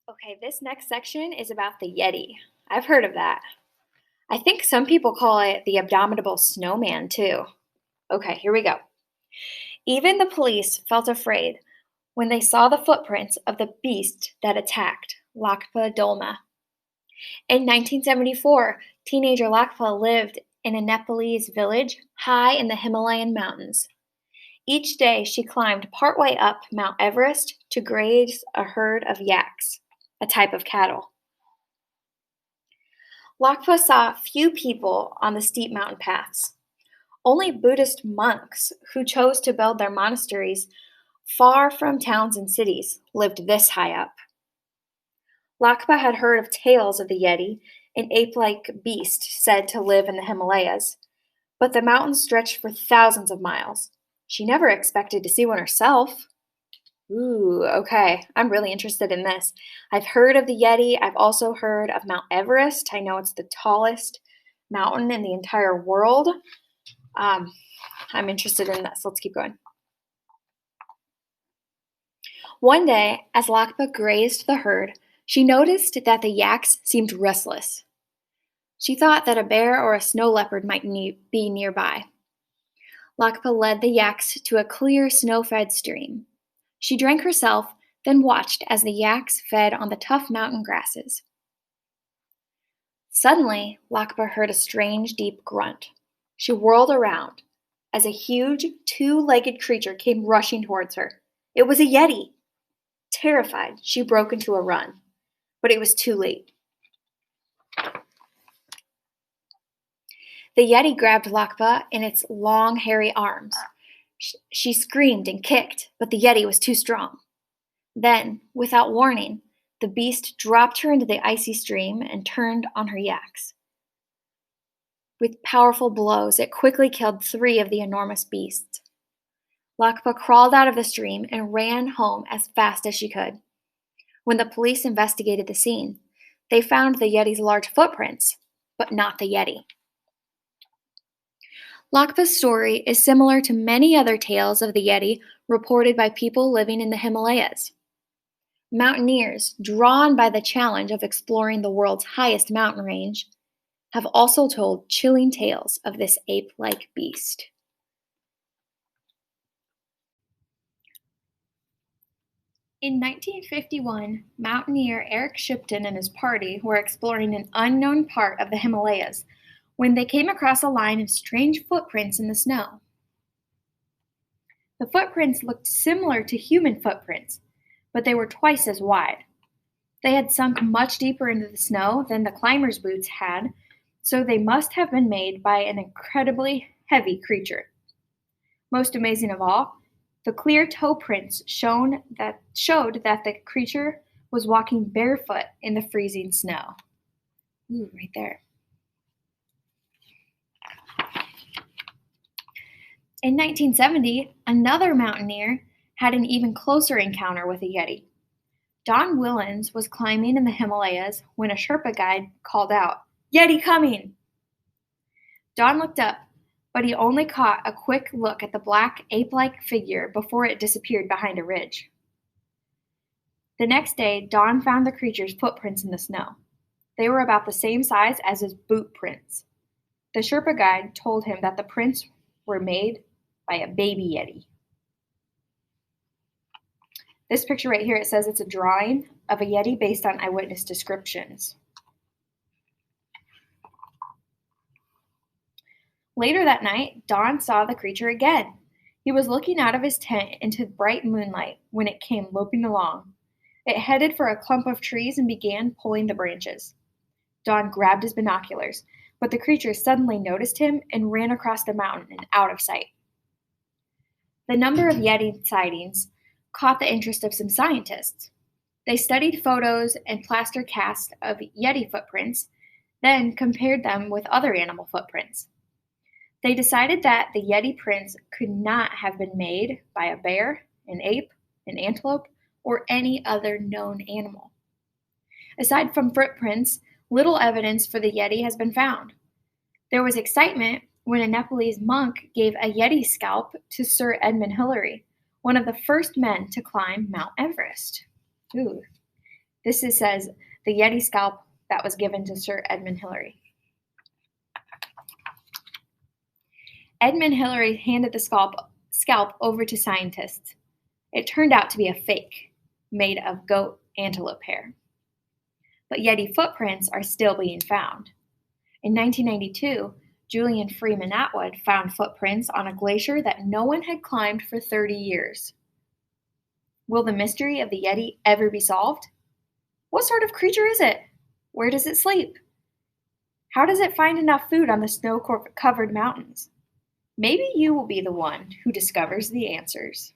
Okay, this next section is about the Yeti. I've heard of that. I think some people call it the abominable snowman too. Okay, here we go. Even the police felt afraid when they saw the footprints of the beast that attacked Lakpa Dolma. In 1974, teenager Lakpa lived in a Nepalese village high in the Himalayan mountains. Each day she climbed partway up Mount Everest to graze a herd of yaks, a type of cattle. Lakpa saw few people on the steep mountain paths. Only Buddhist monks who chose to build their monasteries far from towns and cities lived this high up. Lakpa had heard of tales of the Yeti, an ape like beast said to live in the Himalayas, but the mountains stretched for thousands of miles. She never expected to see one herself. Ooh, okay. I'm really interested in this. I've heard of the Yeti. I've also heard of Mount Everest. I know it's the tallest mountain in the entire world. I'm interested in this. Let's keep going. One day, as Lakpa grazed the herd, she noticed that the yaks seemed restless. She thought that a bear or a snow leopard might be nearby. Lakpa led the yaks to a clear, snow-fed stream. She drank herself, then watched as the yaks fed on the tough mountain grasses. Suddenly, Lakpa heard a strange, deep grunt. She whirled around as a huge, two-legged creature came rushing towards her. It was a Yeti. Terrified, she broke into a run, but it was too late. The Yeti grabbed Lakpa in its long, hairy arms. She screamed and kicked, but the Yeti was too strong. Then, without warning, the beast dropped her into the icy stream and turned on her yaks. With powerful blows, it quickly killed 3 of the enormous beasts. Lakpa crawled out of the stream and ran home as fast as she could. When the police investigated the scene, they found the Yeti's large footprints, but not the Yeti. Lakpa's story is similar to many other tales of the Yeti reported by people living in the Himalayas. Mountaineers, drawn by the challenge of exploring the world's highest mountain range, have also told chilling tales of this ape-like beast. In 1951, mountaineer Eric Shipton and his party were exploring an unknown part of the Himalayas when they came across a line of strange footprints in the snow. The footprints looked similar to human footprints, but they were twice as wide. They had sunk much deeper into the snow than the climbers' boots had, so they must have been made by an incredibly heavy creature. Most amazing of all, the clear toe prints showed that the creature was walking barefoot in the freezing snow. Ooh, right there. In 1970, another mountaineer had an even closer encounter with a Yeti. Don Willens was climbing in the Himalayas when a Sherpa guide called out, "Yeti coming!" Don looked up, but he only caught a quick look at the black, ape-like figure before it disappeared behind a ridge. The next day, Don found the creature's footprints in the snow. They were about the same size as his boot prints. The Sherpa guide told him that the prints were made by a baby Yeti. This picture right here, it says it's a drawing of a Yeti based on eyewitness descriptions. Later that night, Don saw the creature again. He was looking out of his tent into bright moonlight when it came loping along. It headed for a clump of trees and began pulling the branches. Don grabbed his binoculars, but the creature suddenly noticed him and ran across the mountain and out of sight. The number of Yeti sightings caught the interest of some scientists. They studied photos and plaster casts of Yeti footprints, then compared them with other animal footprints. They decided that the Yeti prints could not have been made by a bear, an ape, an antelope, or any other known animal. Aside from footprints, little evidence for the Yeti has been found. There was excitement when a Nepalese monk gave a Yeti scalp to Sir Edmund Hillary, one of the first men to climb Mount Everest. Ooh. Says the Yeti scalp that was given to Sir Edmund Hillary. Edmund Hillary handed the scalp over to scientists. It turned out to be a fake, made of goat antelope hair. But Yeti footprints are still being found. In 1992, Julian Freeman Atwood found footprints on a glacier that no one had climbed for 30 years. Will the mystery of the Yeti ever be solved? What sort of creature is it? Where does it sleep? How does it find enough food on the snow-covered mountains? Maybe you will be the one who discovers the answers.